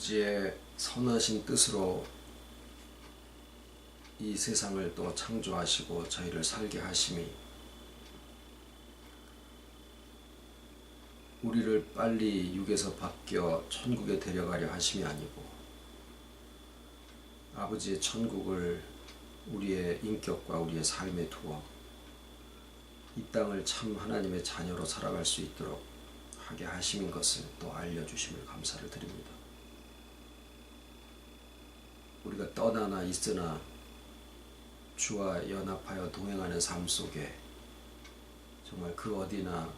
아버지의 선하신 뜻으로 이 세상을 또 창조하시고 저희를 살게 하심이 우리를 빨리 육에서 바뀌어 천국에 데려가려 하심이 아니고 아버지의 천국을 우리의 인격과 우리의 삶에 두어 이 땅을 참 하나님의 자녀로 살아갈 수 있도록 하게 하심인 것을 또 알려주심을 감사를 드립니다. 우리가 떠나나 있으나 주와 연합하여 동행하는 삶 속에 정말 그 어디나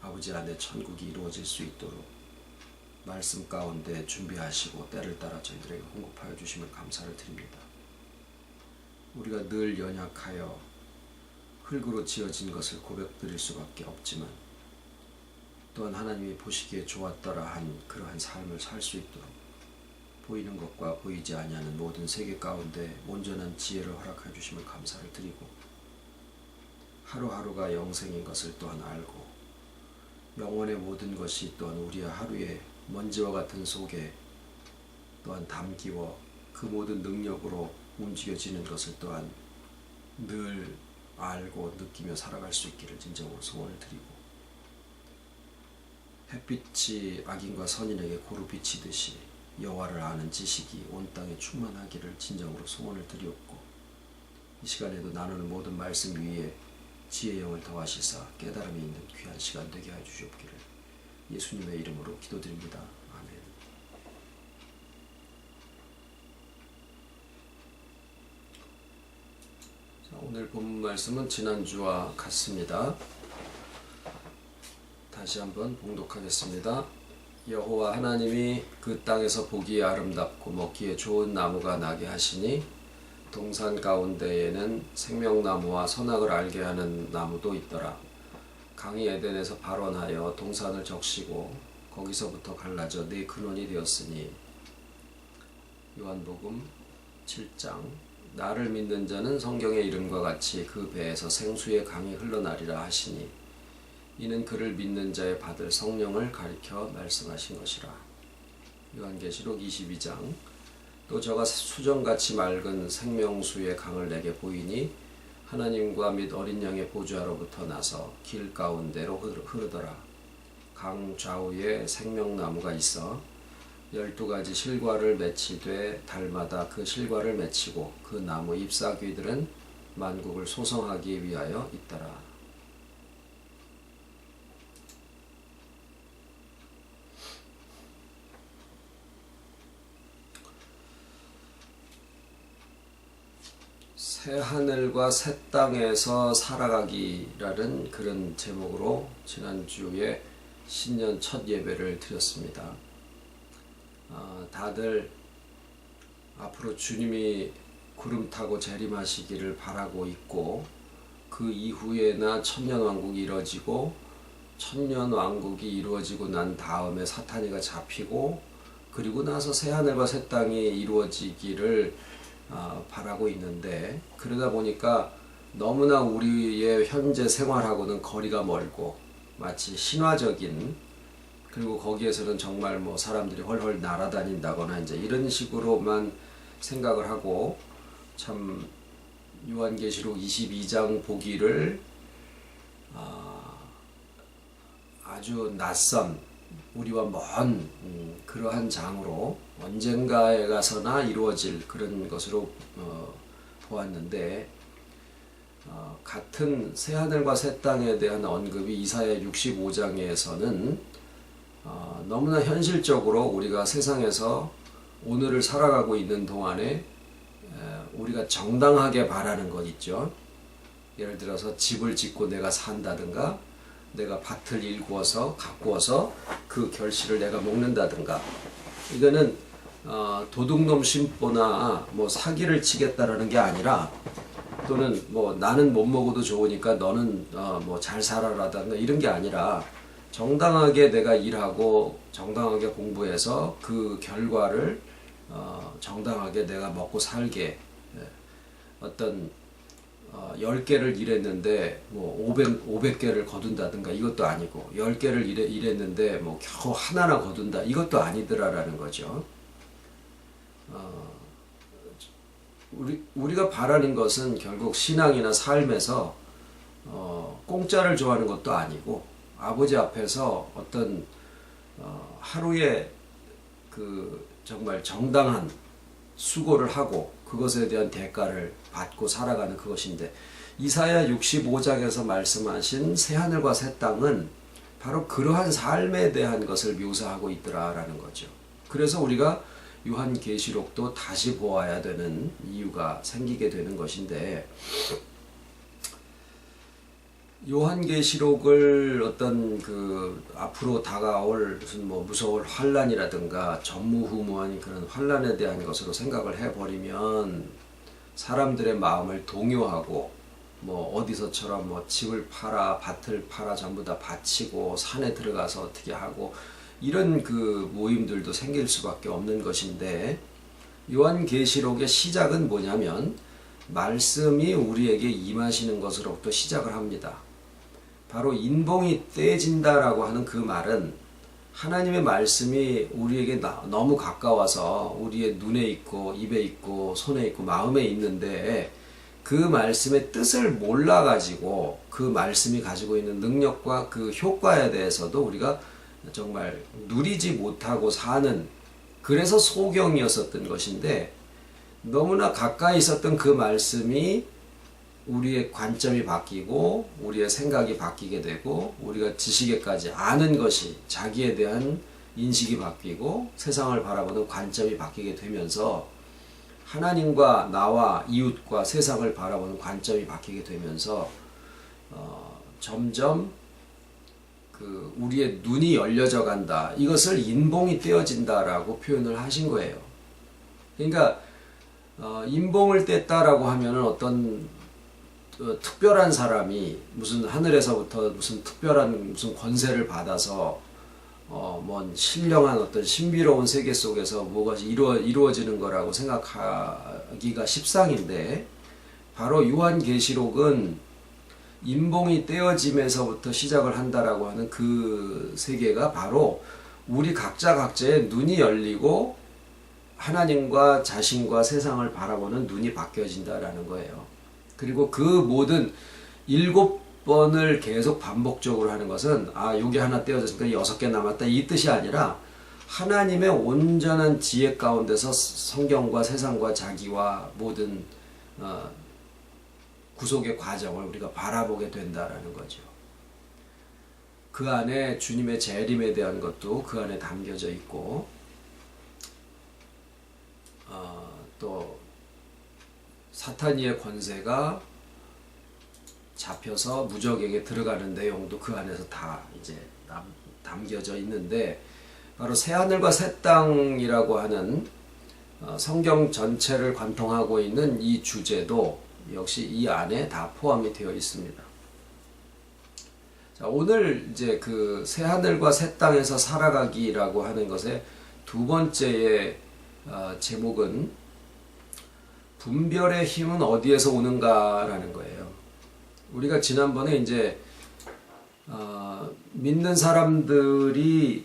아버지 안에 천국이 이루어질 수 있도록 말씀 가운데 준비하시고 때를 따라 저희들에게 공급하여 주심을 감사를 드립니다. 우리가 늘 연약하여 흙으로 지어진 것을 고백드릴 수밖에 없지만 또한 하나님이 보시기에 좋았더라 한 그러한 삶을 살 수 있도록 보이는 것과 보이지 아니하는 모든 세계 가운데 온전한 지혜를 허락해 주심을 감사를 드리고 하루하루가 영생인 것을 또한 알고 영원의 모든 것이 또한 우리의 하루의 먼지와 같은 속에 또한 담기워 그 모든 능력으로 움직여지는 것을 또한 늘 알고 느끼며 살아갈 수 있기를 진정으로 소원을 드리고 햇빛이 악인과 선인에게 고루 비치듯이 여호와를 아는 지식이 온 땅에 충만하기를 진정으로 소원을 드리옵고 이 시간에도 나누는 모든 말씀 위에 지혜의 영을 더하시사 깨달음이 있는 귀한 시간 되게 하여 주시옵기를 예수님의 이름으로 기도드립니다. 아멘. 자, 오늘 본문 말씀은 지난주와 같습니다. 다시 한번 봉독하겠습니다. 여호와 하나님이 그 땅에서 보기에 아름답고 먹기에 좋은 나무가 나게 하시니 동산 가운데에는 생명나무와 선악을 알게 하는 나무도 있더라. 강이 에덴에서 발원하여 동산을 적시고 거기서부터 갈라져 네 근원이 되었으니 요한복음 7장 나를 믿는 자는 성경의 이름과 같이 그 배에서 생수의 강이 흘러나리라 하시니 이는 그를 믿는 자의 받을 성령을 가리켜 말씀하신 것이라. 요한계시록 22장 또 저가 수정같이 맑은 생명수의 강을 내게 보이니 하나님과 및 어린 양의 보좌로부터 나서 길 가운데로 흐르더라. 강 좌우에 생명나무가 있어 12가지 실과를 맺히되 달마다 그 실과를 맺히고 그 나무 잎사귀들은 만국을 소성하기 위하여 있더라. 새 하늘과 새 땅에서 살아가기라는 그런 제목으로 지난주에 신년 첫 예배를 드렸습니다. 다들 앞으로 주님이 구름 타고 재림하시기를 바라고 있고 그 이후에나 천년왕국이 이루어지고 천년왕국이 이루어지고 난 다음에 사탄이가 잡히고 그리고 나서 새 하늘과 새 땅이 이루어지기를 바라고 있는데 그러다 보니까 너무나 우리의 현재 생활하고는 거리가 멀고 마치 신화적인 그리고 거기에서는 정말 뭐 사람들이 헐헐 날아다닌다거나 이제 이런 식으로만 생각을 하고 참 요한계시록 22장 보기를 아주 낯선 우리와 먼 그러한 장으로 언젠가에 가서나 이루어질 그런 것으로 보았는데 같은 새하늘과 새 땅에 대한 언급이 이사야 65장에서는 너무나 현실적으로 우리가 세상에서 오늘을 살아가고 있는 동안에 우리가 정당하게 바라는 것 있죠. 예를 들어서 집을 짓고 내가 산다든가 내가 밭을 일구어서 가꾸어서 그 결실을 내가 먹는다든가 이거는 도둑놈 심보나 뭐 사기를 치겠다라는 게 아니라 또는 뭐 나는 못 먹어도 좋으니까 너는 뭐 잘 살아라든가 이런 게 아니라 정당하게 내가 일하고 정당하게 공부해서 그 결과를 정당하게 내가 먹고 살게 어떤 10개를 일했는데 뭐 500개를 거둔다든가 이것도 아니고 10개를 일했는데 뭐 겨우 하나나 거둔다 이것도 아니더라라는 거죠. 우리가 바라는 것은 결국 신앙이나 삶에서 공짜를 좋아하는 것도 아니고 아버지 앞에서 어떤 하루에 그 정말 정당한 수고를 하고 그것에 대한 대가를 받고 살아가는 그것인데, 이사야 65장에서 말씀하신 새하늘과 새 땅은 바로 그러한 삶에 대한 것을 묘사하고 있더라라는 거죠. 그래서 우리가 요한계시록도 다시 보아야 되는 이유가 생기게 되는 것인데, 요한계시록을 어떤 그 앞으로 다가올 무슨 뭐 무서울 환란이라든가 전무후무한 그런 환란에 대한 것으로 생각을 해버리면 사람들의 마음을 동요하고, 뭐 어디서처럼 뭐 집을 팔아 밭을 팔아 전부 다 바치고 산에 들어가서 어떻게 하고 이런 그 모임들도 생길 수밖에 없는 것인데, 요한계시록의 시작은 뭐냐면 말씀이 우리에게 임하시는 것으로부터 시작을 합니다. 바로 인봉이 떼진다라고 하는 그 말은 하나님의 말씀이 우리에게 너무 가까워서 우리의 눈에 있고 입에 있고 손에 있고 마음에 있는데, 그 말씀의 뜻을 몰라가지고 그 말씀이 가지고 있는 능력과 그 효과에 대해서도 우리가 정말 누리지 못하고 사는, 그래서 소경이었었던 것인데, 너무나 가까이 있었던 그 말씀이 우리의 관점이 바뀌고 우리의 생각이 바뀌게 되고 우리가 지식에까지 아는 것이, 자기에 대한 인식이 바뀌고 세상을 바라보는 관점이 바뀌게 되면서 하나님과 나와 이웃과 세상을 바라보는 관점이 바뀌게 되면서 점점 그 우리의 눈이 열려져 간다. 이것을 인봉이 떼어진다라고 표현을 하신 거예요. 그러니까 인봉을 뗐다라고 하면은 어떤 특별한 사람이 무슨 하늘에서부터 무슨 특별한 무슨 권세를 받아서 뭔 신령한 어떤 신비로운 세계 속에서 무엇이 이루어지는 거라고 생각하기가 십상인데, 바로 요한계시록은 인봉이 떼어짐에서부터 시작을 한다라고 하는 그 세계가 바로 우리 각자의 눈이 열리고 하나님과 자신과 세상을 바라보는 눈이 바뀌어진다라는 거예요. 그리고 그 모든 7번을 계속 반복적으로 하는 것은 여기 하나 떼어졌으니까 6개 남았다 이 뜻이 아니라, 하나님의 온전한 지혜 가운데서 성경과 세상과 자기와 모든 구속의 과정을 우리가 바라보게 된다라는 거죠. 그 안에 주님의 재림에 대한 것도 그 안에 담겨져 있고, 또 사탄이의 권세가 잡혀서 무적에게 들어가는 내용도 그 안에서 다 이제 담겨져 있는데, 바로 새하늘과 새 땅이라고 하는 성경 전체를 관통하고 있는 이 주제도 역시 이 안에 다 포함이 되어 있습니다. 자, 오늘 이제 그 새하늘과 새 땅에서 살아가기라고 하는 것의 두 번째의 제목은 분별의 힘은 어디에서 오는가라는 거예요. 우리가 지난번에 이제 믿는 사람들이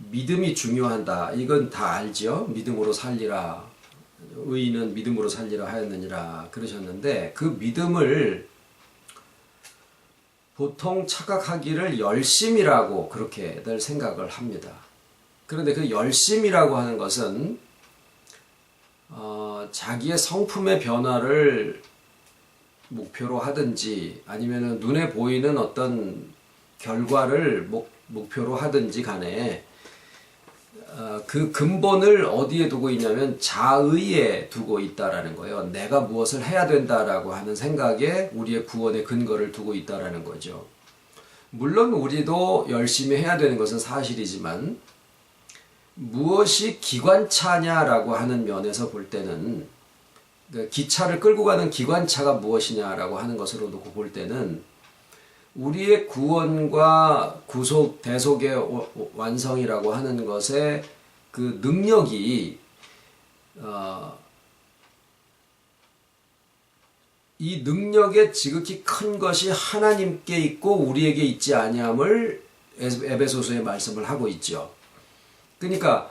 믿음이 중요하다. 이건 다 알죠. 믿음으로 살리라. 의인은 믿음으로 살리라 하였느니라 그러셨는데, 그 믿음을 보통 착각하기를 열심이라고 그렇게들 생각을 합니다. 그런데 그 열심이라고 하는 것은 자기의 성품의 변화를 목표로 하든지 아니면 눈에 보이는 어떤 결과를 목표로 하든지 간에 그 근본을 어디에 두고 있냐면 자의에 두고 있다라는 거예요. 내가 무엇을 해야 된다라고 하는 생각에 우리의 구원의 근거를 두고 있다라는 거죠. 물론 우리도 열심히 해야 되는 것은 사실이지만, 무엇이 기관차냐라고 하는 면에서 볼 때는, 기차를 끌고 가는 기관차가 무엇이냐라고 하는 것으로 놓고 볼 때는, 우리의 구원과 구속, 대속의 완성이라고 하는 것의 그 능력이 이 능력의 지극히 큰 것이 하나님께 있고 우리에게 있지 아니함을 에베소서에 말씀을 하고 있죠. 그러니까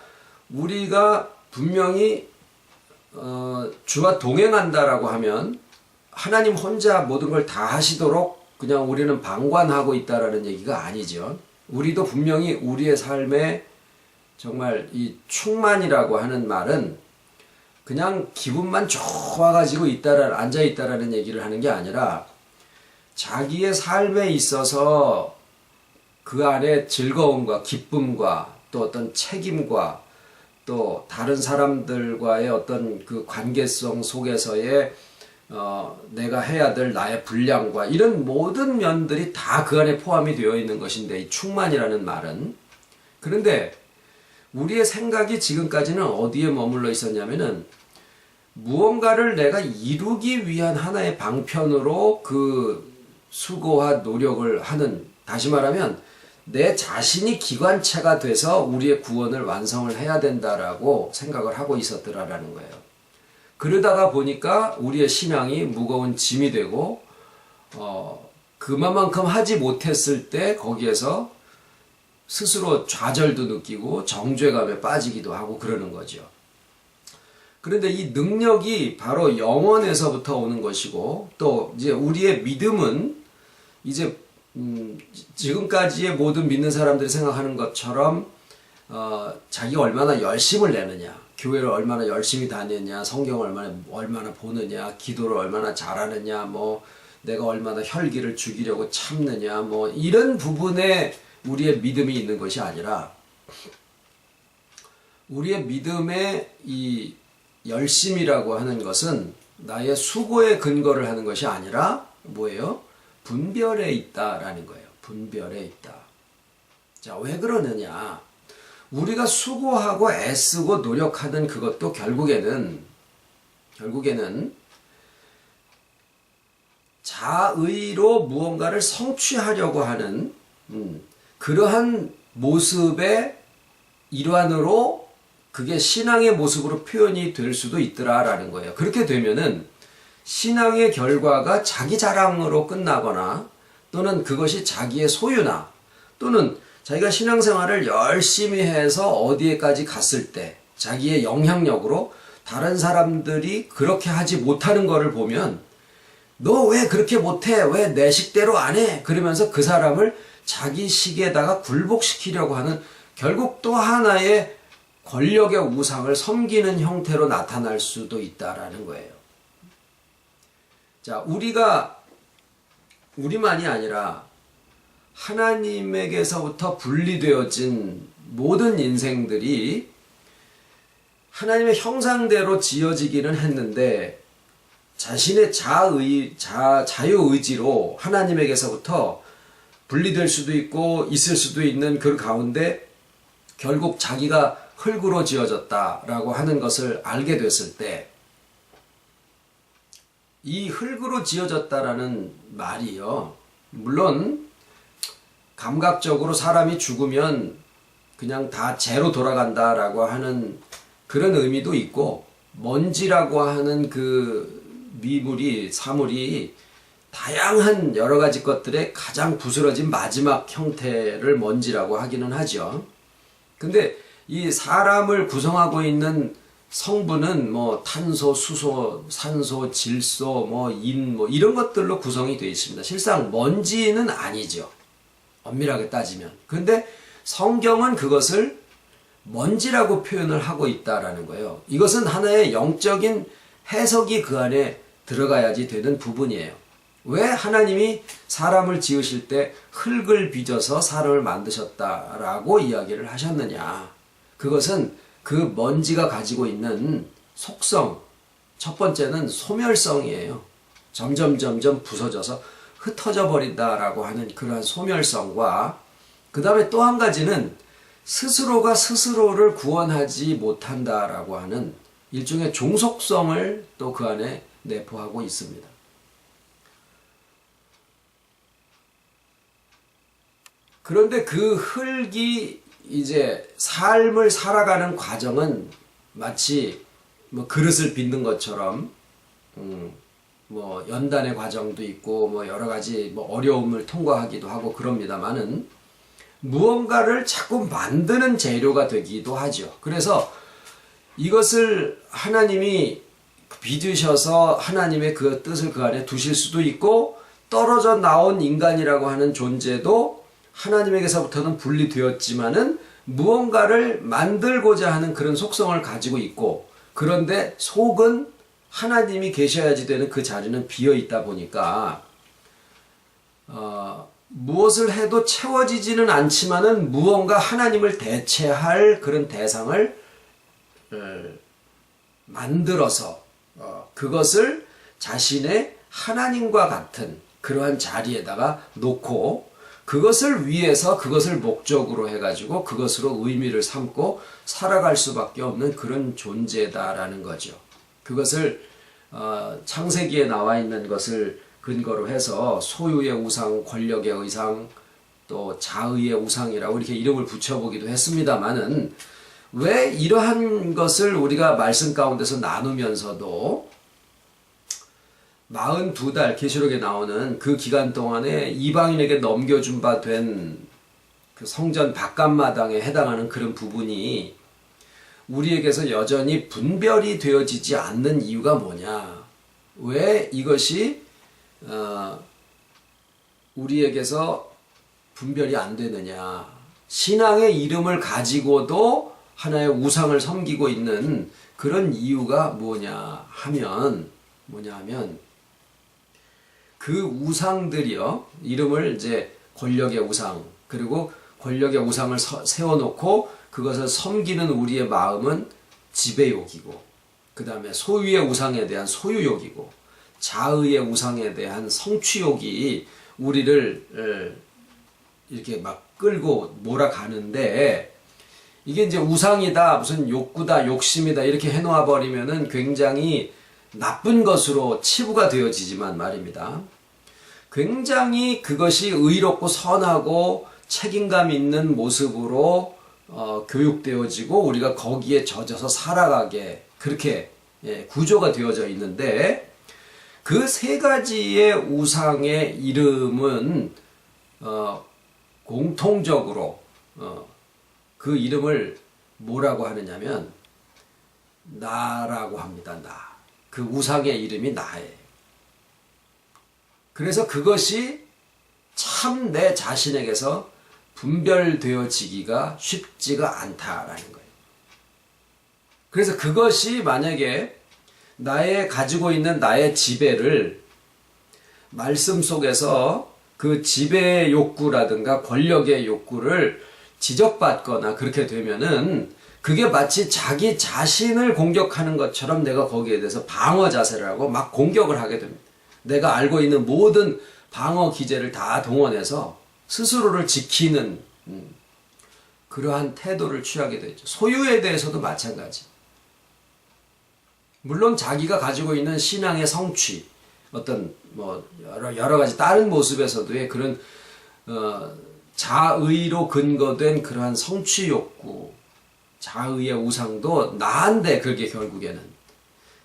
우리가 분명히 주와 동행한다라고 하면 하나님 혼자 모든 걸 다 하시도록 그냥 우리는 방관하고 있다라는 얘기가 아니죠. 우리도 분명히 우리의 삶에 정말 이 충만이라고 하는 말은 그냥 기분만 좋아가지고 앉아 있다라는 얘기를 하는 게 아니라 자기의 삶에 있어서 그 안에 즐거움과 기쁨과 또 어떤 책임과 또 다른 사람들과의 어떤 그 관계성 속에서의 내가 해야 될 나의 분량과 이런 모든 면들이 다 그 안에 포함이 되어 있는 것인데, 이 충만이라는 말은. 그런데 우리의 생각이 지금까지는 어디에 머물러 있었냐면은 무언가를 내가 이루기 위한 하나의 방편으로 그 수고와 노력을 하는, 다시 말하면 내 자신이 기관체가 돼서 우리의 구원을 완성을 해야 된다라고 생각을 하고 있었더라라는 거예요. 그러다가 보니까 우리의 신앙이 무거운 짐이 되고 그만큼 하지 못했을 때 거기에서 스스로 좌절도 느끼고 정죄감에 빠지기도 하고 그러는 거죠. 그런데 이 능력이 바로 영원에서부터 오는 것이고, 또 이제 우리의 믿음은 이제 지금까지의 모든 믿는 사람들이 생각하는 것처럼 자기가 얼마나 열심을 내느냐, 교회를 얼마나 열심히 다녔냐, 성경을 얼마나 보느냐, 기도를 얼마나 잘하느냐, 뭐 내가 얼마나 혈기를 죽이려고 참느냐, 뭐 이런 부분에 우리의 믿음이 있는 것이 아니라, 우리의 믿음의 이 열심이라고 하는 것은 나의 수고에 근거를 하는 것이 아니라 뭐예요? 분별에 있다라는 거예요. 분별에 있다. 자, 왜 그러느냐? 우리가 수고하고 애쓰고 노력하는 그것도 결국에는 자의로 무언가를 성취하려고 하는 그러한 모습의 일환으로, 그게 신앙의 모습으로 표현이 될 수도 있더라라는 거예요. 그렇게 되면은 신앙의 결과가 자기 자랑으로 끝나거나, 또는 그것이 자기의 소유나, 또는 자기가 신앙생활을 열심히 해서 어디에까지 갔을 때 자기의 영향력으로 다른 사람들이 그렇게 하지 못하는 것을 보면 너 왜 그렇게 못해? 왜 내 식대로 안 해? 그러면서 그 사람을 자기 식에다가 굴복시키려고 하는, 결국 또 하나의 권력의 우상을 섬기는 형태로 나타날 수도 있다라는 거예요. 자, 우리만이 아니라 하나님에게서부터 분리되어진 모든 인생들이 하나님의 형상대로 지어지기는 했는데 자신의 자유의지로 하나님에게서부터 분리될 수도 있고 있을 수도 있는 그 가운데 결국 자기가 흙으로 지어졌다라고 하는 것을 알게 됐을 때, 이 흙으로 지어졌다라는 말이요, 물론 감각적으로 사람이 죽으면 그냥 다 재로 돌아간다라고 하는 그런 의미도 있고, 먼지라고 하는 그 사물이 다양한 여러 가지 것들의 가장 부스러진 마지막 형태를 먼지라고 하기는 하죠. 근데 이 사람을 구성하고 있는 성분은 뭐 탄소, 수소, 산소, 질소, 뭐 인, 뭐 이런 것들로 구성이 되어 있습니다. 실상 먼지는 아니죠, 엄밀하게 따지면. 근데 성경은 그것을 먼지라고 표현을 하고 있다라는 거예요. 이것은 하나의 영적인 해석이 그 안에 들어가야지 되는 부분이에요. 왜 하나님이 사람을 지으실 때 흙을 빚어서 사람을 만드셨다라고 이야기를 하셨느냐? 그것은 그 먼지가 가지고 있는 속성, 첫 번째는 소멸성이에요. 점점 부서져서 흩어져 버린다라고 하는 그러한 소멸성과, 그 다음에 또 한 가지는 스스로가 스스로를 구원하지 못한다라고 하는 일종의 종속성을 또 그 안에 내포하고 있습니다. 그런데 그 흙이 이제 삶을 살아가는 과정은 마치 뭐 그릇을 빚는 것처럼 뭐 연단의 과정도 있고 뭐 여러 가지 뭐 어려움을 통과하기도 하고 그럽니다만은 무언가를 자꾸 만드는 재료가 되기도 하죠. 그래서 이것을 하나님이 빚으셔서 하나님의 그 뜻을 그 안에 두실 수도 있고, 떨어져 나온 인간이라고 하는 존재도 하나님에게서부터는 분리되었지만은 무언가를 만들고자 하는 그런 속성을 가지고 있고, 그런데 속은 하나님이 계셔야지 되는 그 자리는 비어 있다 보니까 무엇을 해도 채워지지는 않지만은 무언가 하나님을 대체할 그런 대상을 만들어서 그것을 자신의 하나님과 같은 그러한 자리에다가 놓고, 그것을 위해서 그것을 목적으로 해가지고 그것으로 의미를 삼고 살아갈 수밖에 없는 그런 존재다라는 거죠. 그것을 창세기에 나와 있는 것을 근거로 해서 소유의 우상, 권력의 우상, 또 자의의 우상이라고 이렇게 이름을 붙여보기도 했습니다만은, 왜 이러한 것을 우리가 말씀 가운데서 나누면서도 42달 계시록에 나오는 그 기간 동안에 이방인에게 넘겨준 바 된 그 성전 바깥마당에 해당하는 그런 부분이 우리에게서 여전히 분별이 되어지지 않는 이유가 뭐냐? 왜 이것이 우리에게서 분별이 안 되느냐? 신앙의 이름을 가지고도 하나의 우상을 섬기고 있는 그런 이유가 뭐냐 하면 그 우상들이요, 이름을 이제 권력의 우상, 그리고 권력의 우상을 세워놓고 그것을 섬기는 우리의 마음은 지배욕이고, 그 다음에 소유의 우상에 대한 소유욕이고, 자의의 우상에 대한 성취욕이 우리를 이렇게 막 끌고 몰아가는데, 이게 이제 우상이다, 무슨 욕구다, 욕심이다 이렇게 해놓아 버리면은 굉장히 나쁜 것으로 치부가 되어지지만 말입니다. 굉장히 그것이 의롭고 선하고 책임감 있는 모습으로 교육되어지고 우리가 거기에 젖어서 살아가게 그렇게 구조가 되어져 있는데, 그 세 가지의 우상의 이름은 공통적으로 그 이름을 뭐라고 하느냐면 나라고 합니다. 나. 그 우상의 이름이 나예요. 그래서 그것이 참 내 자신에게서 분별되어지기가 쉽지가 않다라는 거예요. 그래서 그것이 만약에 가지고 있는 나의 지배를 말씀 속에서 그 지배의 욕구라든가 권력의 욕구를 지적받거나 그렇게 되면은 그게 마치 자기 자신을 공격하는 것처럼 내가 거기에 대해서 방어 자세를 하고 막 공격을 하게 됩니다. 내가 알고 있는 모든 방어 기제를 다 동원해서 스스로를 지키는 그러한 태도를 취하게 되죠. 소유에 대해서도 마찬가지. 물론 자기가 가지고 있는 신앙의 성취, 어떤 뭐 여러 가지 다른 모습에서도의 그런 자의로 근거된 그러한 성취 욕구, 자의의 우상도 나인데, 그게 결국에는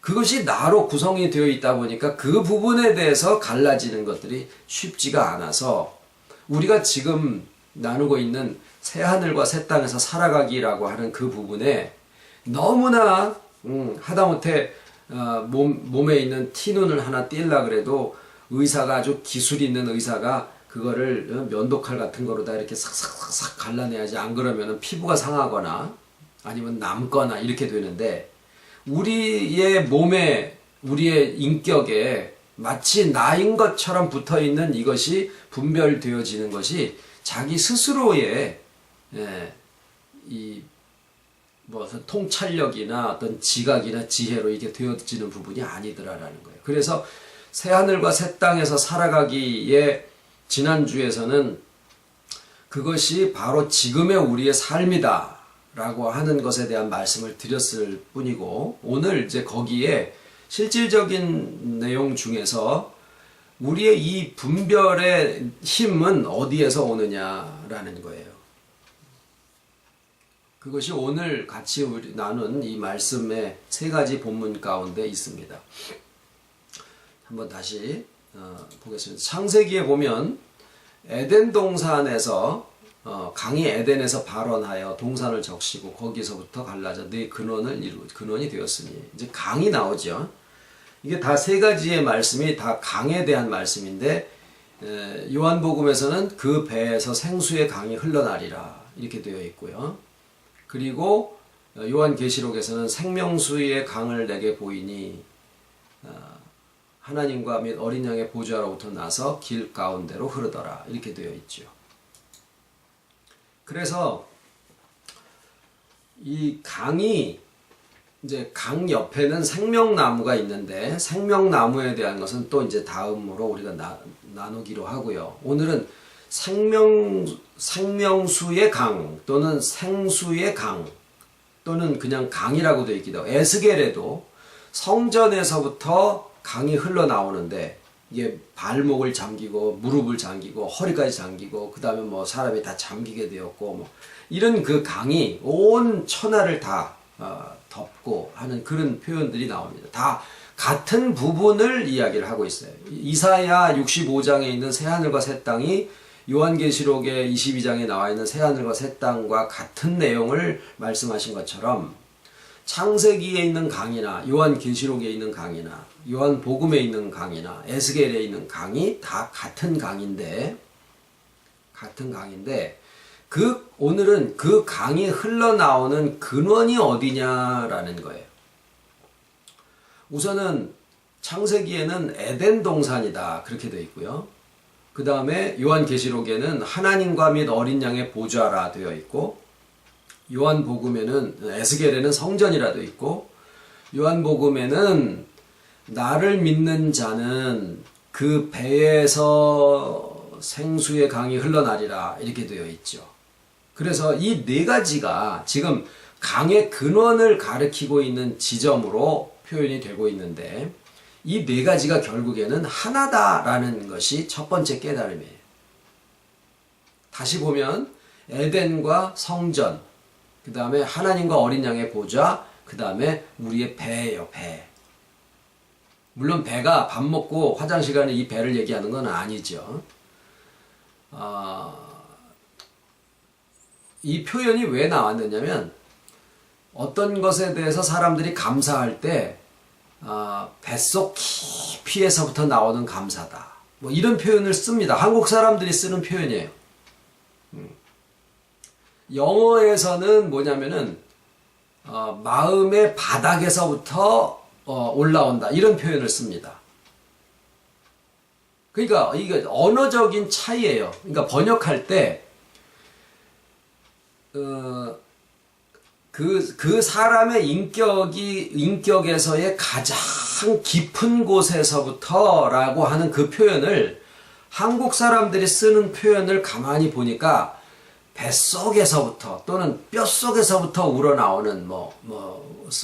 그것이 나로 구성이 되어 있다 보니까 그 부분에 대해서 갈라지는 것들이 쉽지가 않아서 우리가 지금 나누고 있는 새 하늘과 새 땅에서 살아가기라고 하는 그 부분에 너무나 하다못해 몸에 있는 티눈을 하나 띄려고 그래도 의사가 아주 기술 있는 의사가 그거를 면도칼 같은 거로 다 이렇게 싹싹싹 갈라내야지, 안 그러면 피부가 상하거나 아니면 남거나 이렇게 되는데, 우리의 몸에, 우리의 인격에 마치 나인 것처럼 붙어 있는 이것이 분별되어지는 것이 자기 스스로의 통찰력이나 어떤 지각이나 지혜로 이게 되어지는 부분이 아니더라라는 거예요. 그래서 새 하늘과 새 땅에서 살아가기에 지난주에서는 그것이 바로 지금의 우리의 삶이다 라고 하는 것에 대한 말씀을 드렸을 뿐이고, 오늘 이제 거기에 실질적인 내용 중에서 우리의 이 분별의 힘은 어디에서 오느냐라는 거예요. 그것이 오늘 같이 우리 나눈 이 말씀의 세 가지 본문 가운데 있습니다. 한번 다시 보겠습니다. 창세기에 보면 에덴 동산에서 강이 에덴에서 발원하여 동산을 적시고 거기서부터 갈라져 네 근원이 되었으니 이제 강이 나오죠. 이게 다 세 가지의 말씀이 다 강에 대한 말씀인데 요한복음에서는 그 배에서 생수의 강이 흘러나리라 이렇게 되어 있고요. 그리고 요한계시록에서는 생명수의 강을 내게 보이니 하나님과 및 어린 양의 보좌로부터 나서 길 가운데로 흐르더라 이렇게 되어 있죠. 그래서 이 강이 이제 강 옆에는 생명나무가 있는데 생명나무에 대한 것은 또 이제 다음으로 우리가 나누기로 하고요. 오늘은 생명수의 강 또는 생수의 강 또는 그냥 강이라고 되어 있기도 하고 에스겔에도 성전에서부터 강이 흘러나오는데 이게 발목을 잠기고 무릎을 잠기고 허리까지 잠기고 그 다음에 뭐 사람이 다 잠기게 되었고 뭐 이런 그 강이 온 천하를 다 덮고 하는 그런 표현들이 나옵니다. 다 같은 부분을 이야기를 하고 있어요. 이사야 65장에 있는 새하늘과 새 땅이 요한계시록의 22장에 나와 있는 새하늘과 새 땅과 같은 내용을 말씀하신 것처럼 창세기에 있는 강이나 요한계시록에 있는 강이나 요한복음에 있는 강이나 에스겔에 있는 강이 다 같은 강인데 오늘은 그 강이 흘러나오는 근원이 어디냐라는 거예요. 우선은 창세기에는 에덴 동산이다 그렇게 되어 있고요. 그 다음에 요한계시록에는 하나님과 및 어린 양의 보좌라 되어 있고 요한복음에는 에스겔에는 성전이라 되어 있고 요한복음에는 나를 믿는 자는 그 배에서 생수의 강이 흘러나리라 이렇게 되어 있죠. 그래서 이 네 가지가 지금 강의 근원을 가리키고 있는 지점으로 표현이 되고 있는데 이 네 가지가 결국에는 하나다라는 것이 첫 번째 깨달음이에요. 다시 보면 에덴과 성전, 그 다음에 하나님과 어린 양의 보좌, 그 다음에 우리의 배예요, 배. 물론 배가 밥 먹고 화장실 가는 이 배를 얘기하는 건 아니죠. 이 표현이 왜 나왔느냐면 어떤 것에 대해서 사람들이 감사할 때 뱃속 깊이에서부터 나오는 감사다. 뭐 이런 표현을 씁니다. 한국 사람들이 쓰는 표현이에요. 영어에서는 뭐냐면은 마음의 바닥에서부터 올라온다 이런 표현을 씁니다. 그러니까 이게 언어적인 차이예요. 그러니까 번역할 때 그 사람의 인격에서의 가장 깊은 곳에서부터라고 하는 그 표현을 한국 사람들이 쓰는 표현을 가만히 보니까 뱃속에서부터 또는 뼛속에서부터 우러나오는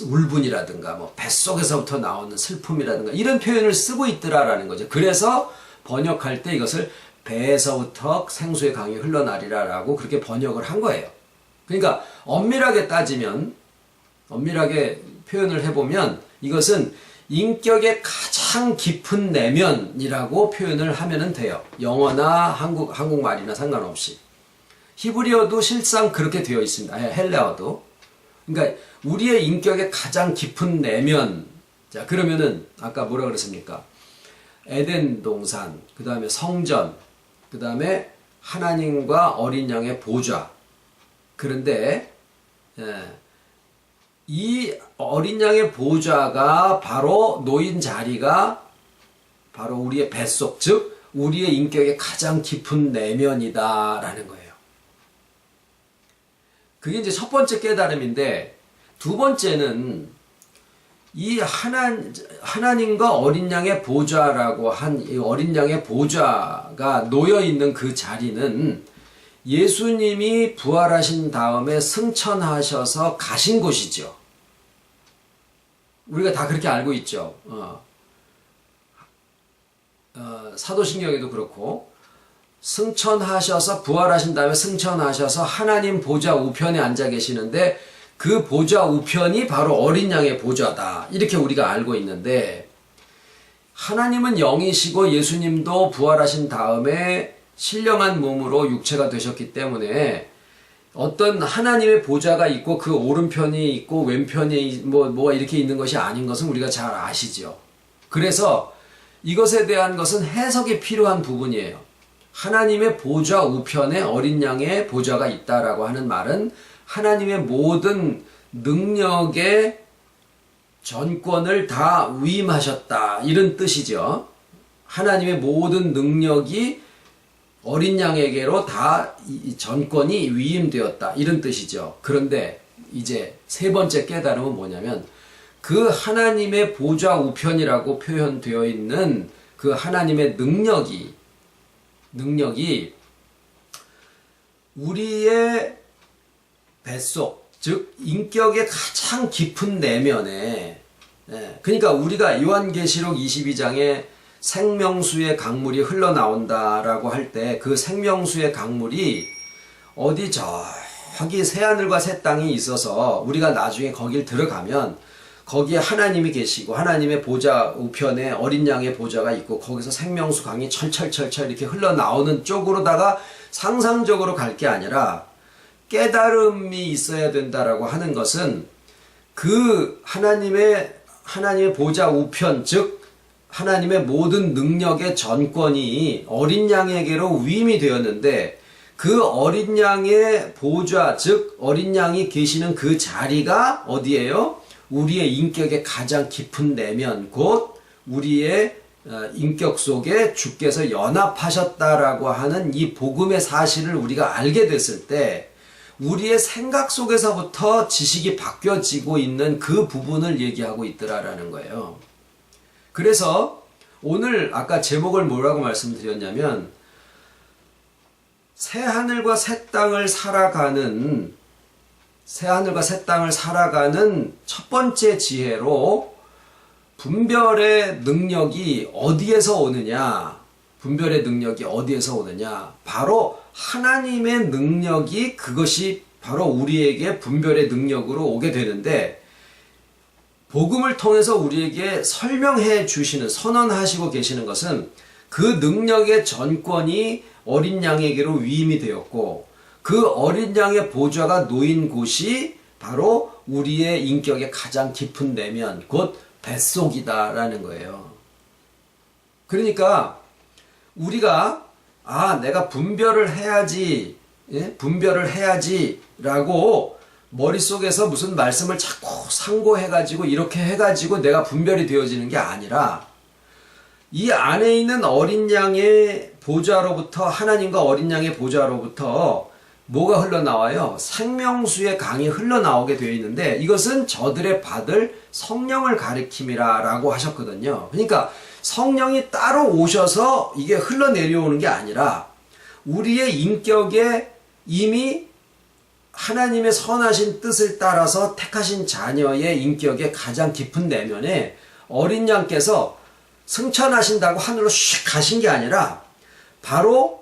울분이라든가 뱃속에서부터 나오는 슬픔이라든가 이런 표현을 쓰고 있더라라는 거죠. 그래서 번역할 때 이것을 배에서부터 생수의 강이 흘러나리라라고 그렇게 번역을 한 거예요. 그러니까 엄밀하게 따지면 엄밀하게 표현을 해보면 이것은 인격의 가장 깊은 내면이라고 표현을 하면 돼요. 영어나 한국말이나 상관없이. 히브리어도 실상 그렇게 되어 있습니다. 헬레어도. 그러니까 우리의 인격의 가장 깊은 내면. 자, 그러면은 아까 뭐라 그랬습니까? 에덴 동산, 그 다음에 성전, 그 다음에 하나님과 어린 양의 보좌. 그런데 이 어린 양의 보좌가 바로 놓인 자리가 바로 우리의 뱃속, 즉 우리의 인격의 가장 깊은 내면이다라는 거예요. 그게 이제 첫 번째 깨달음인데 두 번째는 이 하나님과 어린 양의 보좌라고 한 이 어린 양의 보좌가 놓여 있는 그 자리는 예수님이 부활하신 다음에 승천하셔서 가신 곳이죠. 우리가 다 그렇게 알고 있죠. 사도신경에도 그렇고 승천하셔서 부활하신 다음에 승천하셔서 하나님 보좌 우편에 앉아 계시는데 그 보좌 우편이 바로 어린 양의 보좌다. 이렇게 우리가 알고 있는데 하나님은 영이시고 예수님도 부활하신 다음에 신령한 몸으로 육체가 되셨기 때문에 어떤 하나님의 보좌가 있고 그 오른편이 있고 왼편이 뭐가 이렇게 있는 것이 아닌 것은 우리가 잘 아시죠. 그래서 이것에 대한 것은 해석이 필요한 부분이에요. 하나님의 보좌 우편에 어린 양의 보좌가 있다라고 하는 말은 하나님의 모든 능력의 전권을 다 위임하셨다 이런 뜻이죠. 하나님의 모든 능력이 어린 양에게로 다 전권이 위임되었다 이런 뜻이죠. 그런데 이제 세 번째 깨달음은 뭐냐면 그 하나님의 보좌 우편이라고 표현되어 있는 그 하나님의 능력이 우리의 뱃속, 즉 인격의 가장 깊은 내면에, 그러니까 우리가 요한계시록 22장에 생명수의 강물이 흘러나온다라고 할 때 그 생명수의 강물이 어디 저기 새하늘과 새 땅이 있어서 우리가 나중에 거길 들어가면 거기에 하나님이 계시고 하나님의 보좌 우편에 어린 양의 보좌가 있고 거기서 생명수 강이 철철철철 이렇게 흘러나오는 쪽으로다가 상상적으로 갈 게 아니라 깨달음이 있어야 된다라고 하는 것은 그 하나님의 보좌 우편, 즉 하나님의 모든 능력의 전권이 어린 양에게로 위임이 되었는데 그 어린 양의 보좌, 즉 어린 양이 계시는 그 자리가 어디예요? 우리의 인격의 가장 깊은 내면, 곧 우리의 인격 속에 주께서 연합하셨다라고 하는 이 복음의 사실을 우리가 알게 됐을 때 우리의 생각 속에서부터 지식이 바뀌어지고 있는 그 부분을 얘기하고 있더라라는 거예요. 그래서 오늘 아까 제목을 뭐라고 말씀드렸냐면 새하늘과 새 땅을 살아가는 첫 번째 지혜로 분별의 능력이 어디에서 오느냐? 바로 하나님의 능력이 그것이 바로 우리에게 분별의 능력으로 오게 되는데 복음을 통해서 우리에게 설명해 주시는, 선언하시고 계시는 것은 그 능력의 전권이 어린 양에게로 위임이 되었고 그 어린 양의 보좌가 놓인 곳이 바로 우리의 인격의 가장 깊은 내면, 곧 뱃속이다라는 거예요. 그러니까 우리가 내가 분별을 해야지 라고 머릿속에서 무슨 말씀을 자꾸 상고해가지고 이렇게 해가지고 내가 분별이 되어지는 게 아니라 이 안에 있는 어린 양의 보좌로부터, 하나님과 어린 양의 보좌로부터 뭐가 흘러나와요? 생명수의 강이 흘러나오게 되어 있는데 이것은 저들의 받을 성령을 가리킴이라고 하셨거든요. 그러니까 성령이 따로 오셔서 이게 흘러내려오는 게 아니라 우리의 인격에 이미 하나님의 선하신 뜻을 따라서 택하신 자녀의 인격의 가장 깊은 내면에 어린 양께서 승천하신다고 하늘로 슉 가신 게 아니라 바로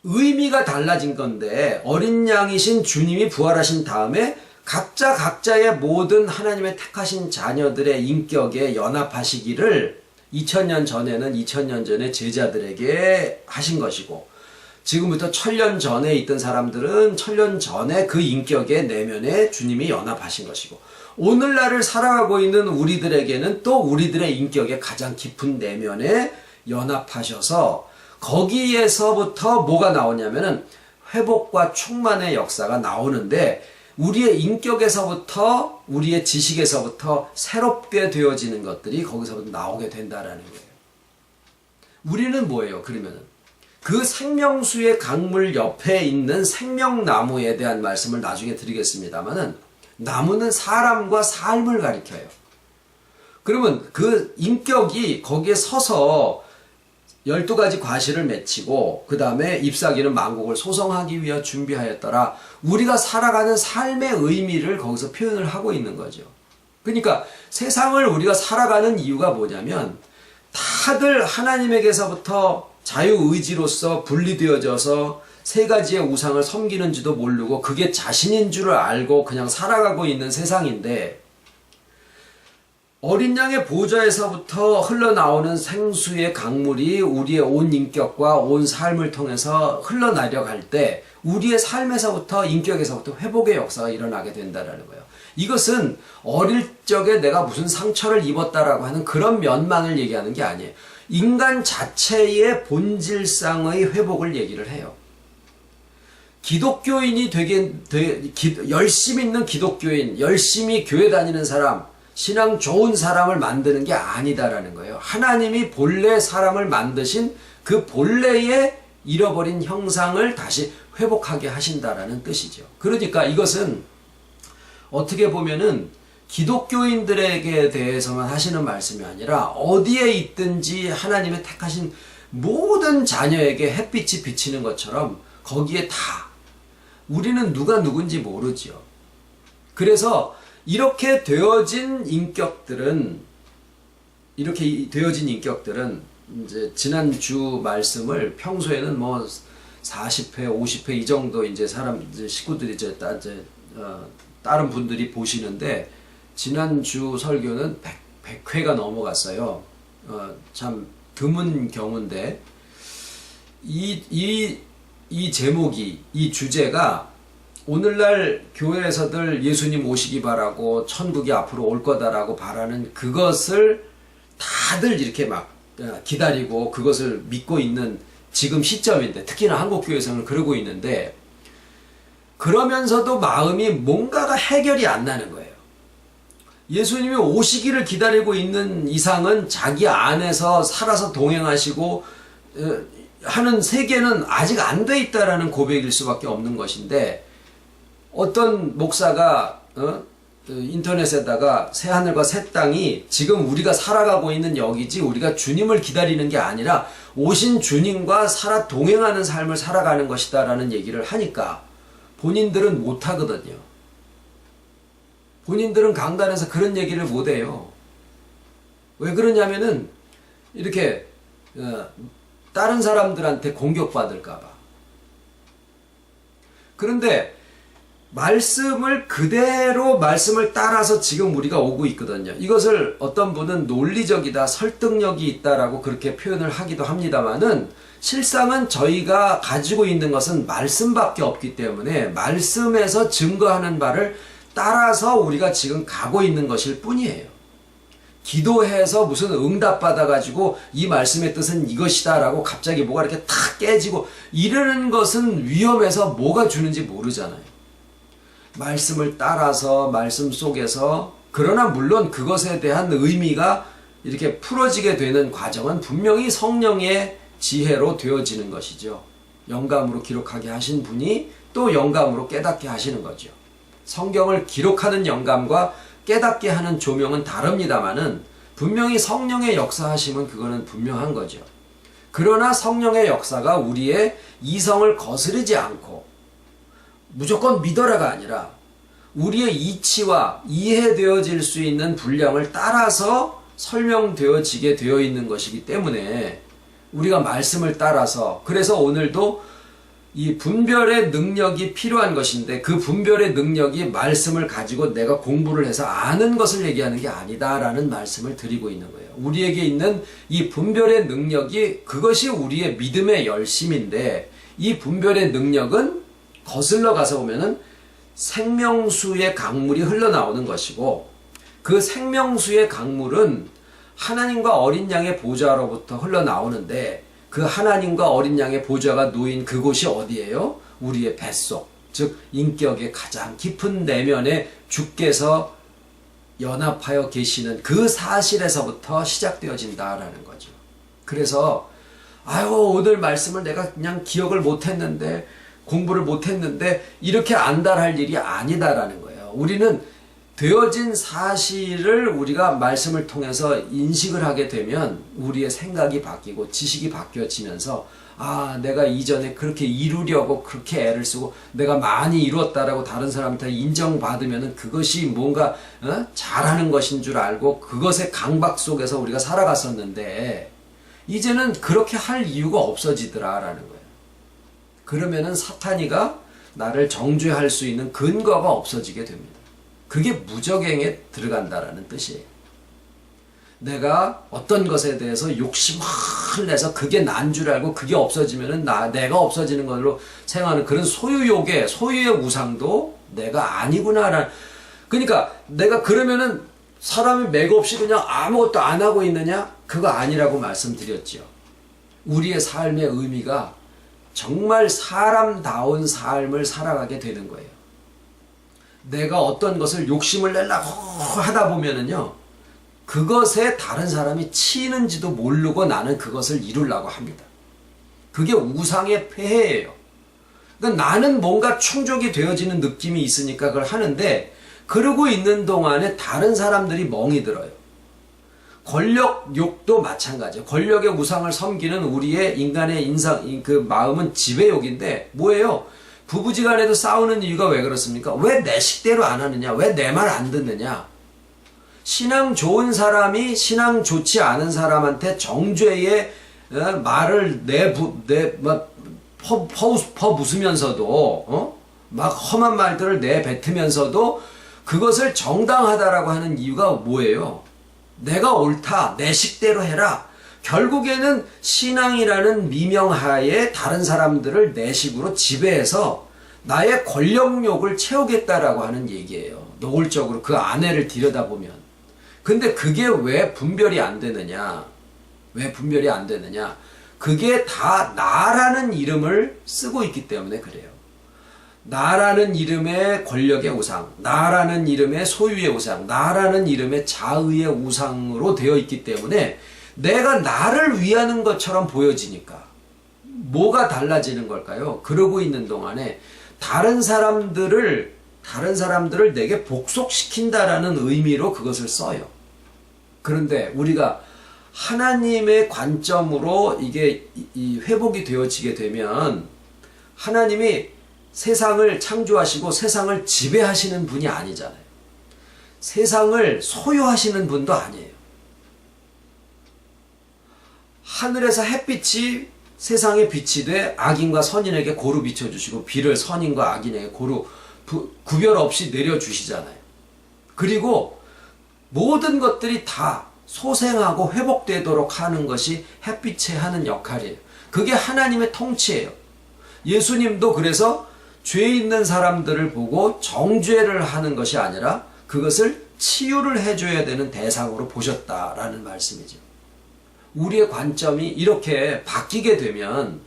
의미가 달라진 건데 어린 양이신 주님이 부활하신 다음에 각자의 모든 하나님의 택하신 자녀들의 인격에 연합하시기를 2000년 전에 제자들에게 하신 것이고 지금부터 1000년 전에 있던 사람들은 1000년 전에 그 인격의 내면에 주님이 연합하신 것이고 오늘날을 살아가고 있는 우리들에게는 또 우리들의 인격의 가장 깊은 내면에 연합하셔서 거기에서부터 뭐가 나오냐면은 회복과 충만의 역사가 나오는데 우리의 인격에서부터 우리의 지식에서부터 새롭게 되어지는 것들이 거기서부터 나오게 된다라는 거예요. 우리는 뭐예요? 그러면은 그 생명수의 강물 옆에 있는 생명나무에 대한 말씀을 나중에 드리겠습니다만은 나무는 사람과 삶을 가리켜요. 그러면 그 인격이 거기에 서서 12가지 과실을 맺히고 그 다음에 잎사귀는 만국을 소성하기 위하여 준비하였더라. 우리가 살아가는 삶의 의미를 거기서 표현을 하고 있는 거죠. 그러니까 세상을 우리가 살아가는 이유가 뭐냐면 다들 하나님에게서부터 자유의지로서 분리되어져서 3가지의 우상을 섬기는지도 모르고 그게 자신인 줄을 알고 그냥 살아가고 있는 세상인데 어린 양의 보좌에서부터 흘러나오는 생수의 강물이 우리의 온 인격과 온 삶을 통해서 흘러내려갈 때 우리의 삶에서부터 인격에서부터 회복의 역사가 일어나게 된다는 거예요. 이것은 어릴 적에 내가 무슨 상처를 입었다라고 하는 그런 면만을 얘기하는 게 아니에요. 인간 자체의 본질상의 회복을 얘기를 해요. 기독교인이 열심히 있는 기독교인, 열심히 교회 다니는 사람, 신앙 좋은 사람을 만드는 게 아니다라는 거예요. 하나님이 본래 사람을 만드신 그 본래의 잃어버린 형상을 다시 회복하게 하신다라는 뜻이죠. 그러니까 이것은 어떻게 보면은 기독교인들에게 대해서만 하시는 말씀이 아니라 어디에 있든지 하나님의 택하신 모든 자녀에게 햇빛이 비치는 것처럼 거기에 다 우리는 누가 누군지 모르죠. 그래서 이렇게 되어진 인격들은 이제 지난주 말씀을 평소에는 뭐 40회, 50회 이 정도 이제 식구들이 이제 다른 분들이 보시는데 지난주 설교는 100회가 넘어갔어요. 참 드문 경우인데 이 제목이, 이 주제가 오늘날 교회에서들 예수님 오시기 바라고 천국이 앞으로 올 거다라고 바라는 그것을 다들 이렇게 막 기다리고 그것을 믿고 있는 지금 시점인데, 특히나 한국교회에서는 그러고 있는데, 그러면서도 마음이 뭔가가 해결이 안 나는 거예요. 예수님이 오시기를 기다리고 있는 이상은 자기 안에서 살아서 동행하시고 하는 세계는 아직 안 돼 있다라는 고백일 수밖에 없는 것인데, 어떤 목사가 인터넷에다가 새 하늘과 새 땅이 지금 우리가 살아가고 있는 여기지 우리가 주님을 기다리는 게 아니라 오신 주님과 동행하는 삶을 살아가는 것이다 라는 얘기를 하니까 본인들은 못하거든요. 본인들은 강단에서 그런 얘기를 못해요. 왜 그러냐면은 이렇게 다른 사람들한테 공격받을까봐. 그런데 말씀을 그대로 말씀을 따라서 지금 우리가 오고 있거든요. 이것을 어떤 분은 논리적이다, 설득력이 있다라고 그렇게 표현을 하기도 합니다만은 실상은 저희가 가지고 있는 것은 말씀밖에 없기 때문에 말씀에서 증거하는 바를 따라서 우리가 지금 가고 있는 것일 뿐이에요. 기도해서 무슨 응답 받아가지고 이 말씀의 뜻은 이것이다 라고 갑자기 뭐가 이렇게 탁 깨지고 이러는 것은 위험해서 뭐가 주는지 모르잖아요. 말씀을 따라서 말씀 속에서, 그러나 물론 그것에 대한 의미가 이렇게 풀어지게 되는 과정은 분명히 성령의 지혜로 되어지는 것이죠. 영감으로 기록하게 하신 분이 또 영감으로 깨닫게 하시는 거죠. 성경을 기록하는 영감과 깨닫게 하는 조명은 다릅니다만은 분명히 성령의 역사하심은 그거는 분명한 거죠. 그러나 성령의 역사가 우리의 이성을 거스르지 않고 무조건 믿어라가 아니라 우리의 이치와 이해되어질 수 있는 분량을 따라서 설명되어지게 되어 있는 것이기 때문에 우리가 말씀을 따라서, 그래서 오늘도 이 분별의 능력이 필요한 것인데 그 분별의 능력이 말씀을 가지고 내가 공부를 해서 아는 것을 얘기하는 게 아니다라는 말씀을 드리고 있는 거예요. 우리에게 있는 이 분별의 능력이, 그것이 우리의 믿음의 열심인데, 이 분별의 능력은 거슬러 가서 보면은 생명수의 강물이 흘러나오는 것이고, 그 생명수의 강물은 하나님과 어린 양의 보좌로부터 흘러나오는데, 그 하나님과 어린 양의 보좌가 놓인 그곳이 어디예요? 우리의 뱃속, 즉 인격의 가장 깊은 내면에 주께서 연합하여 계시는 그 사실에서부터 시작되어진다라는 거죠. 그래서 오늘 말씀을 내가 그냥 기억을 못했는데, 공부를 못했는데 이렇게 안달할 일이 아니다라는 거예요. 우리는 되어진 사실을 우리가 말씀을 통해서 인식을 하게 되면 우리의 생각이 바뀌고 지식이 바뀌어지면서, 내가 이전에 그렇게 이루려고 그렇게 애를 쓰고 내가 많이 이루었다라고 다른 사람한테 인정받으면 그것이 뭔가 잘하는 것인 줄 알고 그것의 강박 속에서 우리가 살아갔었는데 이제는 그렇게 할 이유가 없어지더라라는 거예요. 그러면은 사탄이가 나를 정죄할 수 있는 근거가 없어지게 됩니다. 그게 무적행에 들어간다라는 뜻이에요. 내가 어떤 것에 대해서 욕심을 내서 그게 난 줄 알고 그게 없어지면은 내가 없어지는 걸로 생각하는 그런 소유의 우상도 내가 아니구나라는. 그러니까 내가 그러면은 사람이 맥없이 그냥 아무것도 안 하고 있느냐? 그거 아니라고 말씀드렸죠. 우리의 삶의 의미가 정말 사람다운 삶을 살아가게 되는 거예요. 내가 어떤 것을 욕심을 내려고 하다 보면은요, 그것에 다른 사람이 치이는지도 모르고 나는 그것을 이루려고 합니다. 그게 우상의 폐해예요. 그러니까 나는 뭔가 충족이 되어지는 느낌이 있으니까 그걸 하는데, 그러고 있는 동안에 다른 사람들이 멍이 들어요. 권력욕도 마찬가지예요. 권력의 우상을 섬기는 우리의 인간의 마음은 지배욕인데 뭐예요? 부부지간에도 싸우는 이유가 왜 그렇습니까? 왜 내 식대로 안 하느냐? 왜 내 말 안 듣느냐? 신앙 좋은 사람이 신앙 좋지 않은 사람한테 정죄의 말을 퍼부으면서도 막 험한 말들을 내뱉으면서도 그것을 정당하다라고 하는 이유가 뭐예요? 내가 옳다, 내 식대로 해라. 결국에는 신앙이라는 미명하에 다른 사람들을 내 식으로 지배해서 나의 권력욕을 채우겠다라고 하는 얘기예요. 노골적으로 그 안에를 들여다보면. 근데 그게 왜 분별이 안 되느냐? 왜 분별이 안 되느냐? 그게 다 나라는 이름을 쓰고 있기 때문에 그래요. 나라는 이름의 권력의 우상, 나라는 이름의 소유의 우상, 나라는 이름의 자의의 우상으로 되어 있기 때문에 내가 나를 위하는 것처럼 보여지니까 뭐가 달라지는 걸까요? 그러고 있는 동안에 다른 사람들을 내게 복속시킨다라는 의미로 그것을 써요. 그런데 우리가 하나님의 관점으로 이게 회복이 되어지게 되면 하나님이 세상을 창조하시고 세상을 지배하시는 분이 아니잖아요. 세상을 소유하시는 분도 아니에요. 하늘에서 햇빛이 세상에 빛이 돼 악인과 선인에게 고루 비춰주시고 비를 선인과 악인에게 고루 구별 없이 내려주시잖아요. 그리고 모든 것들이 다 소생하고 회복되도록 하는 것이 햇빛에 하는 역할이에요. 그게 하나님의 통치예요. 예수님도 그래서 죄 있는 사람들을 보고 정죄를 하는 것이 아니라 그것을 치유를 해줘야 되는 대상으로 보셨다라는 말씀이죠. 우리의 관점이 이렇게 바뀌게 되면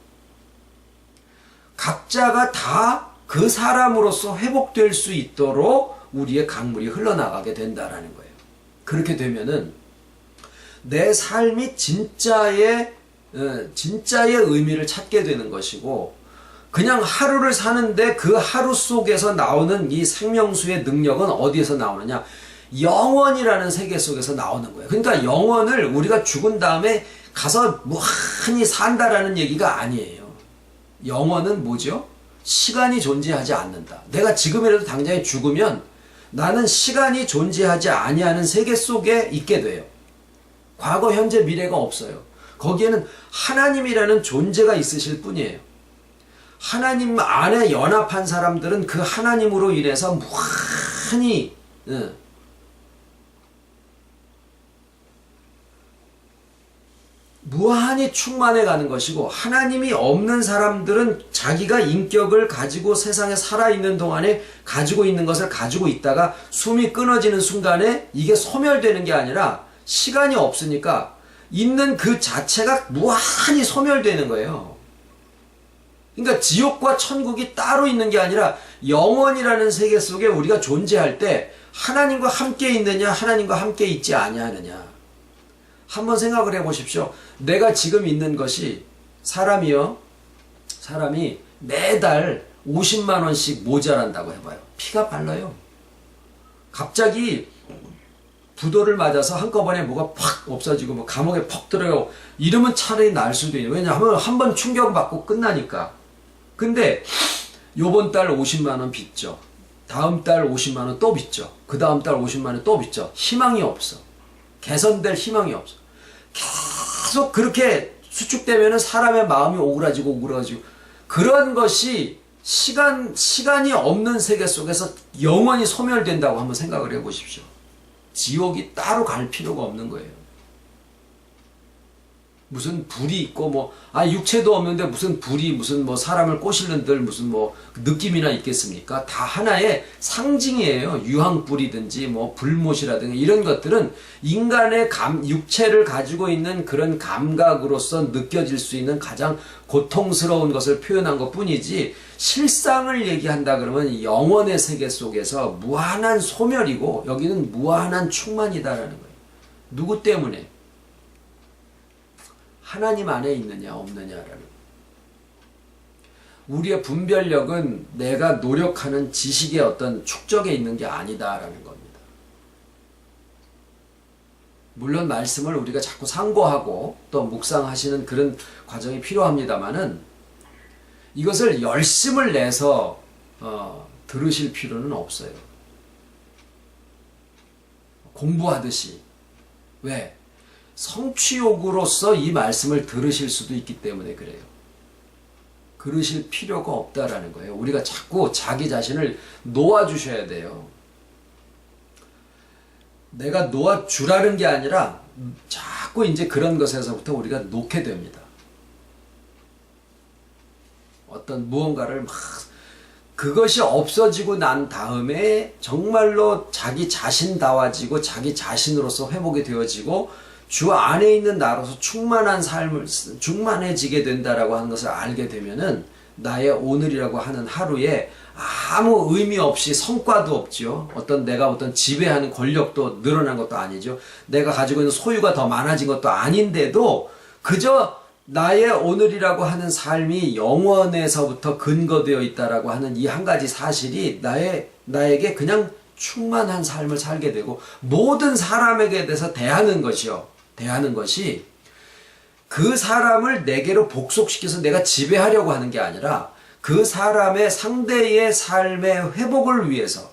각자가 다 그 사람으로서 회복될 수 있도록 우리의 강물이 흘러나가게 된다라는 거예요. 그렇게 되면은 내 삶이 진짜의 의미를 찾게 되는 것이고, 그냥 하루를 사는데 그 하루 속에서 나오는 이 생명수의 능력은 어디에서 나오느냐? 영원이라는 세계 속에서 나오는 거예요. 그러니까 영원을 우리가 죽은 다음에 가서 무한히 산다라는 얘기가 아니에요. 영원은 뭐죠? 시간이 존재하지 않는다. 내가 지금이라도 당장에 죽으면 나는 시간이 존재하지 아니하는 세계 속에 있게 돼요. 과거, 현재, 미래가 없어요. 거기에는 하나님이라는 존재가 있으실 뿐이에요. 하나님 안에 연합한 사람들은 그 하나님으로 인해서 무한히 충만해 가는 것이고, 하나님이 없는 사람들은 자기가 인격을 가지고 세상에 살아있는 동안에 가지고 있는 것을 가지고 있다가 숨이 끊어지는 순간에 이게 소멸되는 게 아니라 시간이 없으니까 있는 그 자체가 무한히 소멸되는 거예요. 그러니까 지옥과 천국이 따로 있는 게 아니라 영원이라는 세계 속에 우리가 존재할 때 하나님과 함께 있느냐, 하나님과 함께 있지 아니하느냐. 한번 생각을 해보십시오. 내가 지금 있는 것이 사람이 매달 50만 원씩 모자란다고 해봐요. 피가 발라요. 갑자기 부도를 맞아서 한꺼번에 뭐가 팍 없어지고 뭐 감옥에 퍽 들어가고 이러면 차라리 나을 수도 있는. 왜냐하면 한 번 충격받고 끝나니까. 근데 요번 달 50만 원 빚죠. 다음 달 50만 원 또 빚죠. 그 다음 달 50만 원 또 빚죠. 희망이 없어. 개선될 희망이 없어. 계속 그렇게 수축되면 사람의 마음이 오그라지고 그런 것이 시간이 없는 세계 속에서 영원히 소멸된다고 한번 생각을 해보십시오. 지옥이 따로 갈 필요가 없는 거예요. 무슨 불이 있고 육체도 없는데 무슨 불이 무슨 사람을 꼬실는들 무슨 느낌이나 있겠습니까? 다 하나의 상징이에요. 유황불이든지 불못이라든지 이런 것들은 인간의 육체를 가지고 있는 그런 감각으로서 느껴질 수 있는 가장 고통스러운 것을 표현한 것 뿐이지, 실상을 얘기한다 그러면 영원의 세계 속에서 무한한 소멸이고 여기는 무한한 충만이다라는 거예요. 누구 때문에? 하나님 안에 있느냐 없느냐라는. 우리의 분별력은 내가 노력하는 지식의 어떤 축적에 있는 게 아니다라는 겁니다. 물론 말씀을 우리가 자꾸 상고하고 또 묵상하시는 그런 과정이 필요합니다만은 이것을 열심을 내서 들으실 필요는 없어요. 공부하듯이. 왜? 성취욕으로서 이 말씀을 들으실 수도 있기 때문에 그래요. 그러실 필요가 없다라는 거예요. 우리가 자꾸 자기 자신을 놓아주셔야 돼요. 내가 놓아주라는 게 아니라 자꾸 이제 그런 것에서부터 우리가 놓게 됩니다. 어떤 무언가를 그것이 없어지고 난 다음에 정말로 자기 자신다워지고 자기 자신으로서 회복이 되어지고 주 안에 있는 나로서 충만한 삶을 충만해지게 된다라고 하는 것을 알게 되면은 나의 오늘이라고 하는 하루에 아무 의미 없이 성과도 없죠. 내가 어떤 지배하는 권력도 늘어난 것도 아니죠. 내가 가지고 있는 소유가 더 많아진 것도 아닌데도 그저 나의 오늘이라고 하는 삶이 영원에서부터 근거되어 있다라고 하는 이 한 가지 사실이 나에게 그냥 충만한 삶을 살게 되고, 모든 사람에게 대해서 대하는 것이 그 사람을 내게로 복속시켜서 내가 지배하려고 하는 게 아니라 그 사람의 상대의 삶의 회복을 위해서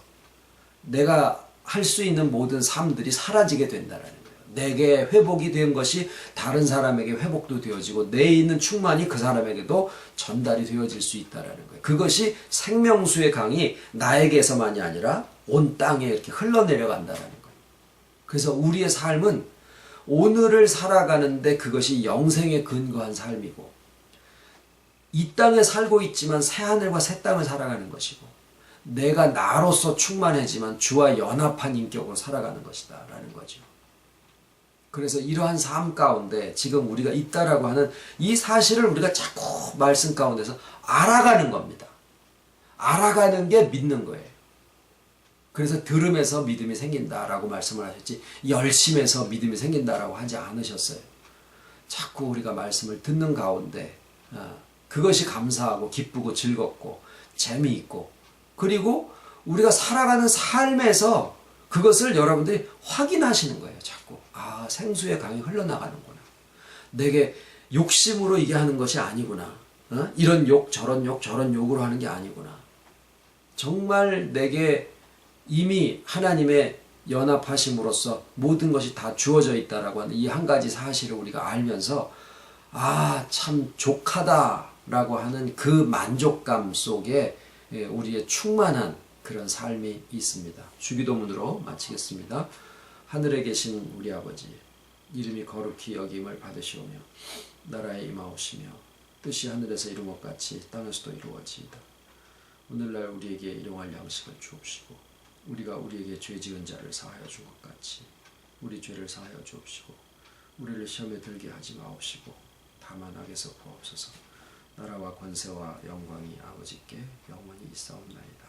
내가 할 수 있는 모든 삶들이 사라지게 된다는 거예요. 내게 회복이 된 것이 다른 사람에게 회복도 되어지고 내 있는 충만이 그 사람에게도 전달이 되어질 수 있다는 거예요. 그것이 생명수의 강이 나에게서만이 아니라 온 땅에 이렇게 흘러내려간다는 거예요. 그래서 우리의 삶은 오늘을 살아가는데 그것이 영생에 근거한 삶이고, 이 땅에 살고 있지만 새하늘과 새 땅을 살아가는 것이고, 내가 나로서 충만해지만 주와 연합한 인격으로 살아가는 것이다 라는 거죠. 그래서 이러한 삶 가운데 지금 우리가 있다라고 하는 이 사실을 우리가 자꾸 말씀 가운데서 알아가는 겁니다. 알아가는 게 믿는 거예요. 그래서 들음에서 믿음이 생긴다라고 말씀을 하셨지, 열심에서 믿음이 생긴다라고 하지 않으셨어요. 자꾸 우리가 말씀을 듣는 가운데 그것이 감사하고 기쁘고 즐겁고 재미있고, 그리고 우리가 살아가는 삶에서 그것을 여러분들이 확인하시는 거예요. 자꾸 생수의 강이 흘러나가는구나. 내게 욕심으로 이게 하는 것이 아니구나. 이런 욕 저런 욕으로 하는 게 아니구나. 정말 내게 이미 하나님의 연합하심으로써 모든 것이 다 주어져 있다라고 하는 이 한 가지 사실을 우리가 알면서 참 족하다라고 하는 그 만족감 속에 우리의 충만한 그런 삶이 있습니다. 주기도문으로 마치겠습니다. 하늘에 계신 우리 아버지, 이름이 거룩히 여김을 받으시오며 나라에 임하오시며 뜻이 하늘에서 이룬 것 같이 땅에서도 이루어지이다. 오늘날 우리에게 일용할 양식을 주옵시고, 우리가 우리에게 죄 지은 자를 사하여 준 것 같이 우리 죄를 사하여 주옵시고, 우리를 시험에 들게 하지 마옵시고 다만 악에서 구하옵소서. 나라와 권세와 영광이 아버지께 영원히 있사옵나이다.